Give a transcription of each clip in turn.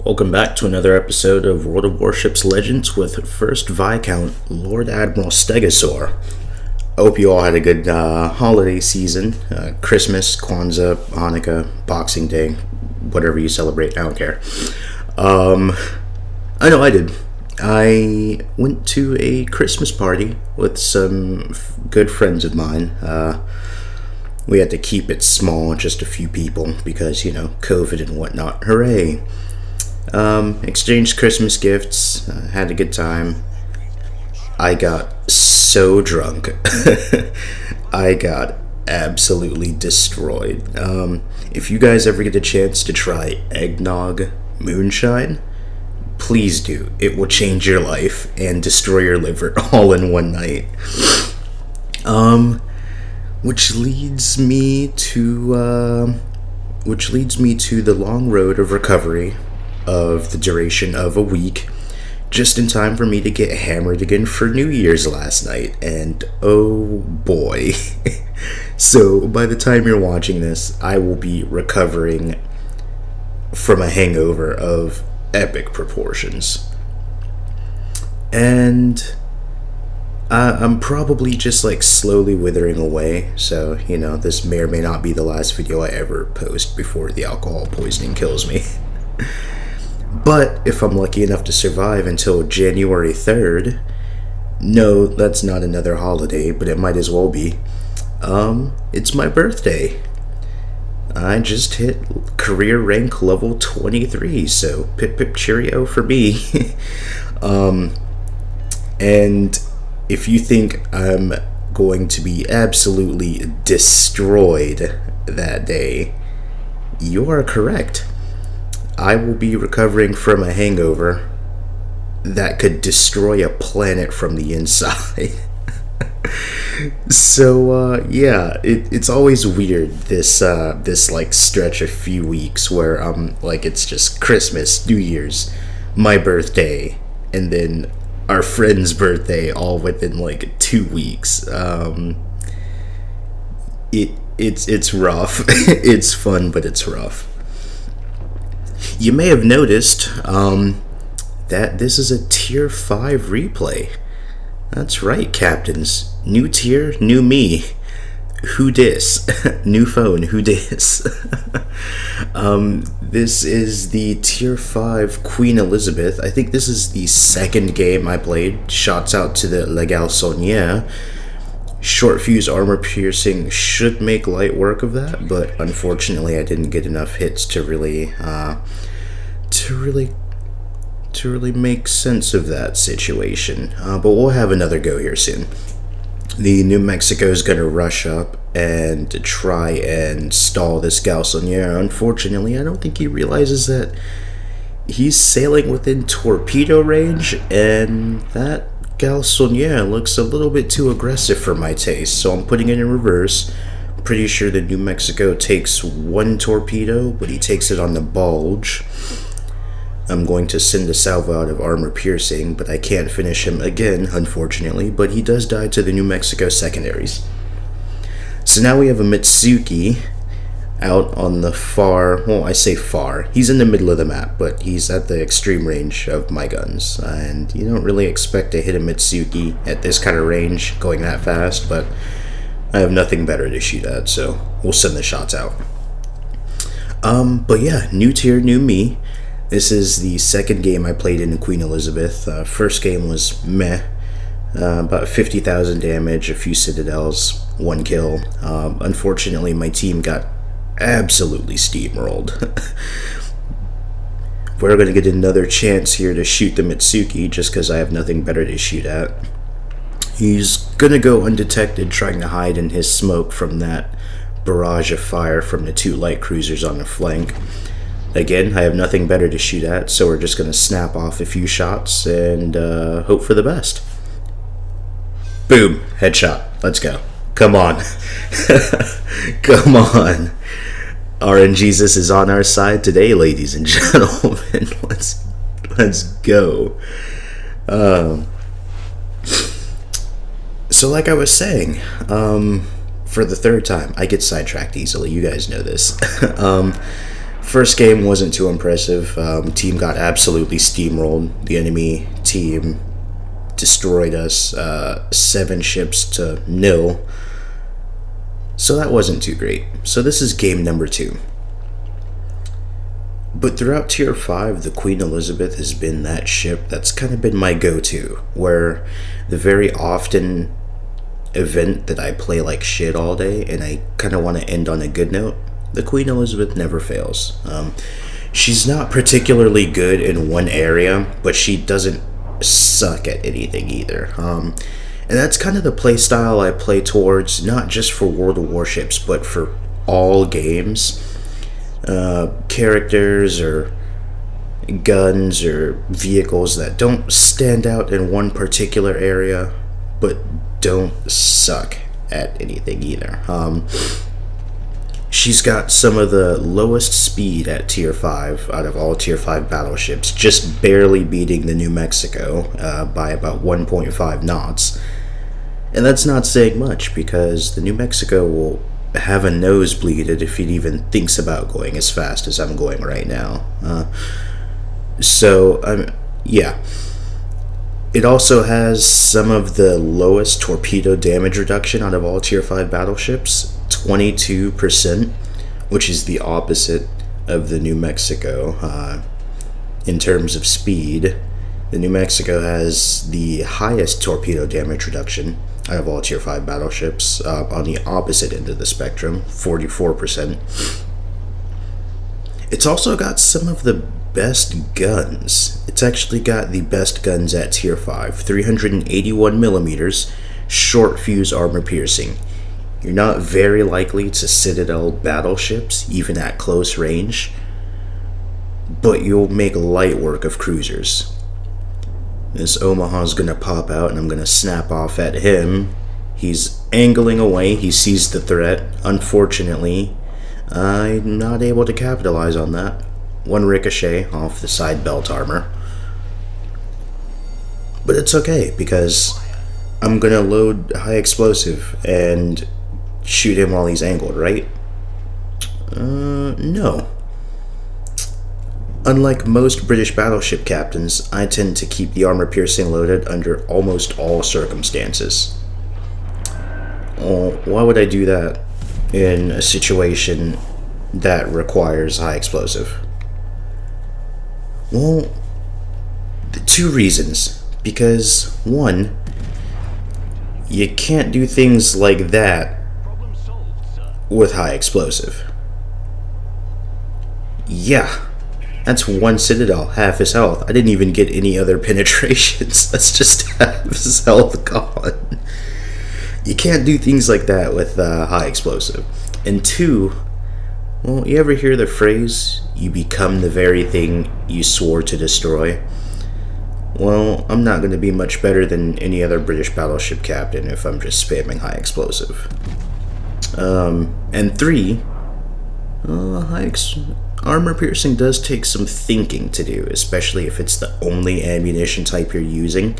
Welcome back to another episode of World of Warships Legends with First Viscount Lord Admiral Stegosaur. I hope you all had a good holiday season. Christmas, Kwanzaa, Hanukkah, Boxing Day, whatever you celebrate, I don't care. I know I did. I went to a Christmas party with some good friends of mine. We had to keep it small, just a few people, because, COVID and whatnot. Hooray! Exchanged Christmas gifts, had a good time. I got so drunk. I got absolutely destroyed. If you guys ever get a chance to try eggnog moonshine, please do. It will change your life and destroy your liver all in one night. Which leads me to the long road of recovery of the duration of a week, just in time for me to get hammered again for New Year's last night, and oh boy. So by the time you're watching this, I will be recovering from a hangover of epic proportions. And I'm probably just slowly withering away, so this may or may not be the last video I ever post before the alcohol poisoning kills me. But if I'm lucky enough to survive until January 3rd, no, that's not another holiday, but it might as well be. It's my birthday. I just hit career rank level 23, so pip pip cheerio for me. And if you think I'm going to be absolutely destroyed that day, you are correct. I will be recovering from a hangover that could destroy a planet from the inside. So, it's always weird, this stretch of few weeks where it's just Christmas, New Year's, my birthday, and then our friend's birthday all within 2 weeks. It's rough. It's fun, but it's rough. You may have noticed that this is a Tier 5 replay. That's right, Captains. New tier, new me. Who dis? New phone, who dis? This is the Tier 5 Queen Elizabeth. I think this is the second game I played. Shots out to the La Galissonière. Short fuse armor piercing should make light work of that, but unfortunately I didn't get enough hits to really make sense of that situation. But we'll have another go here soon. The New Mexico is going to rush up and try and stall this Galissonière. Unfortunately, I don't think he realizes that he's sailing within torpedo range, and that Galissonière looks a little bit too aggressive for my taste, so I'm putting it in reverse. Pretty sure the New Mexico takes one torpedo, but he takes it on the bulge. I'm going to send a salvo out of armor piercing, but I can't finish him again, unfortunately, but he does die to the New Mexico secondaries. So now we have a Mitsuki out on the far, well, I say far, he's in the middle of the map, but he's at the extreme range of my guns, and you don't really expect to hit a Mitsuki at this kind of range going that fast, but I have nothing better to shoot at, so we'll send the shots out. But yeah, new tier, new me. This is the second game I played in Queen Elizabeth. First game was meh. About 50,000 damage, a few citadels, 1 kill. Unfortunately, my team got absolutely steamrolled. We're going to get another chance here to shoot the Mitsuki, just because I have nothing better to shoot at. He's going to go undetected, trying to hide in his smoke from that barrage of fire from the 2 light cruisers on the flank. Again, I have nothing better to shoot at, so we're just going to snap off a few shots and hope for the best. Boom, headshot. Let's go. Come on. Come on. RNGesus is on our side today, ladies and gentlemen. Let's go. So like I was saying, for the third time, I get sidetracked easily. You guys know this. First game wasn't too impressive. Team got absolutely steamrolled. The enemy team destroyed us 7 ships to 0. So that wasn't too great. So this is game number 2. But throughout Tier 5, the Queen Elizabeth has been that ship that's kind of been my go-to, where the very often event that I play like shit all day and I kind of want to end on a good note, the Queen Elizabeth never fails. She's not particularly good in one area, but she doesn't suck at anything either. And that's kind of the play style I play towards, not just for World of Warships, but for all games. Characters or guns or vehicles that don't stand out in one particular area, but don't suck at anything either. She's got some of the lowest speed at Tier 5 out of all Tier 5 battleships, just barely beating the New Mexico by about 1.5 knots. And that's not saying much, because the New Mexico will have a nosebleed if it even thinks about going as fast as I'm going right now. Yeah. It also has some of the lowest torpedo damage reduction out of all Tier 5 battleships, 22%, which is the opposite of the New Mexico. In terms of speed, the New Mexico has the highest torpedo damage reduction out of all Tier 5 battleships, on the opposite end of the spectrum, 44%. It's also got some of the best guns. It's actually got the best guns at Tier 5, 381 millimeters, short fuse armor piercing. You're not very likely to Citadel battleships, even at close range, but you'll make light work of cruisers. This Omaha's gonna pop out and I'm gonna snap off at him. He's angling away, he sees the threat. Unfortunately, I'm not able to capitalize on that. 1 ricochet off the side belt armor. But it's okay, because I'm gonna load high explosive and shoot him while he's angled, right? No. Unlike most British battleship captains, I tend to keep the armor piercing loaded under almost all circumstances. Well, why would I do that in a situation that requires high explosive? Well, 2 reasons. Because, 1, you can't do things like that with high explosive. Yeah. That's 1 Citadel, half his health. I didn't even get any other penetrations. That's just half his health gone. You can't do things like that with high explosive. And 2, well, you ever hear the phrase, you become the very thing you swore to destroy? Well, I'm not going to be much better than any other British battleship captain if I'm just spamming high explosive. And 3, armor piercing does take some thinking to do, especially if it's the only ammunition type you're using,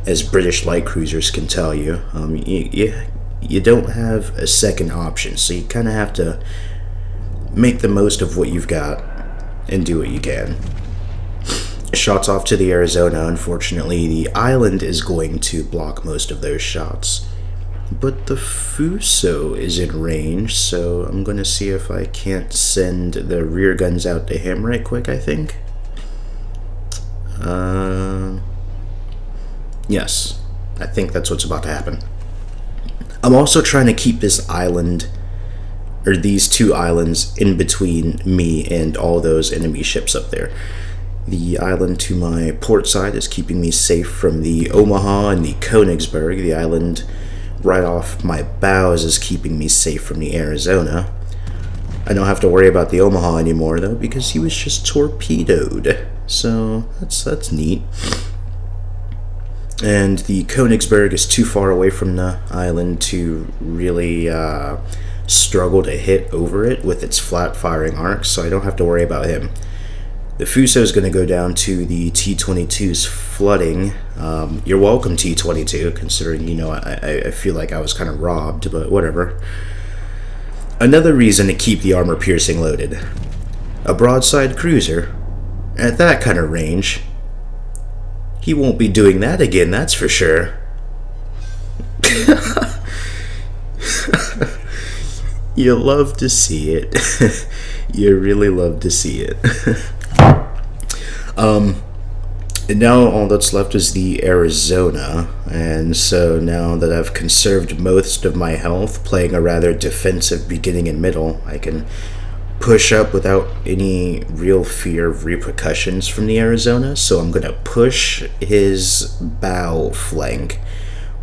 as British light cruisers can tell you. You don't have a second option, so you kind of have to make the most of what you've got and do what you can. Shots off to the Arizona. Unfortunately, the island is going to block most of those shots. But the Fuso is in range, so I'm going to see if I can't send the rear guns out to him right quick, I think. Yes, I think that's what's about to happen. I'm also trying to keep this island, or these 2 islands, in between me and all those enemy ships up there. The island to my port side is keeping me safe from the Omaha and the Königsberg. The island right off my bows is keeping me safe from the Arizona. I don't have to worry about the Omaha anymore, though, because he was just torpedoed. So that's neat. And the Königsberg is too far away from the island to really struggle to hit over it with its flat firing arcs, so I don't have to worry about him. The Fuso is going to go down to the T-22's flooding. You're welcome, T-22, considering, I feel like I was kind of robbed, but whatever. Another reason to keep the armor piercing loaded. A broadside cruiser? At that kind of range? He won't be doing that again, that's for sure. You love to see it. You really love to see it. And now all that's left is the Arizona, and so now that I've conserved most of my health, playing a rather defensive beginning and middle, I can push up without any real fear of repercussions from the Arizona. So I'm going to push his bow flank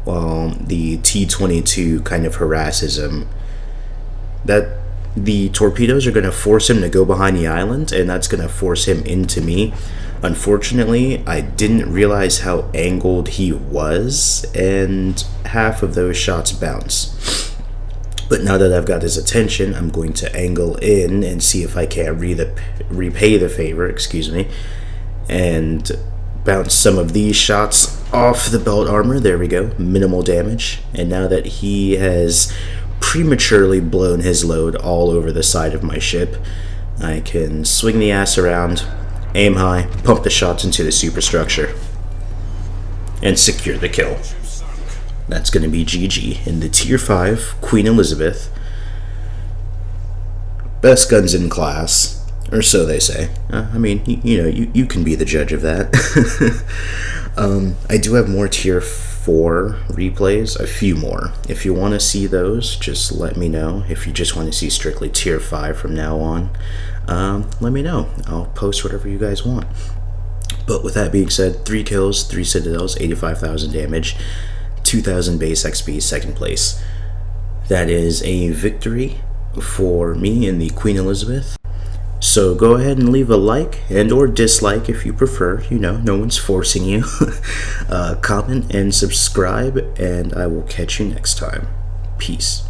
while the T-22 kind of harasses him. That the torpedoes are going to force him to go behind the island, and that's going to force him into me. Unfortunately, I didn't realize how angled he was, and half of those shots bounce. But now that I've got his attention, I'm going to angle in and see if I can repay the favor, and bounce some of these shots off the belt armor. There we go, minimal damage. And now that he has prematurely blown his load all over the side of my ship, I can swing the ass around, aim high, pump the shots into the superstructure, and secure the kill. That's going to be GG in the Tier 5 Queen Elizabeth. Best guns in class, or so they say. I mean, you can be the judge of that. I do have more Tier 4 replays, a few more. If you want to see those, just let me know. If you just want to see strictly Tier 5 from now on, let me know. I'll post whatever you guys want. But with that being said, 3 kills, 3 citadels, 85,000 damage, 2,000 base XP, second place. That is a victory for me in the Queen Elizabeth. So go ahead and leave a like and or dislike if you prefer. No one's forcing you. Comment and subscribe, and I will catch you next time. Peace.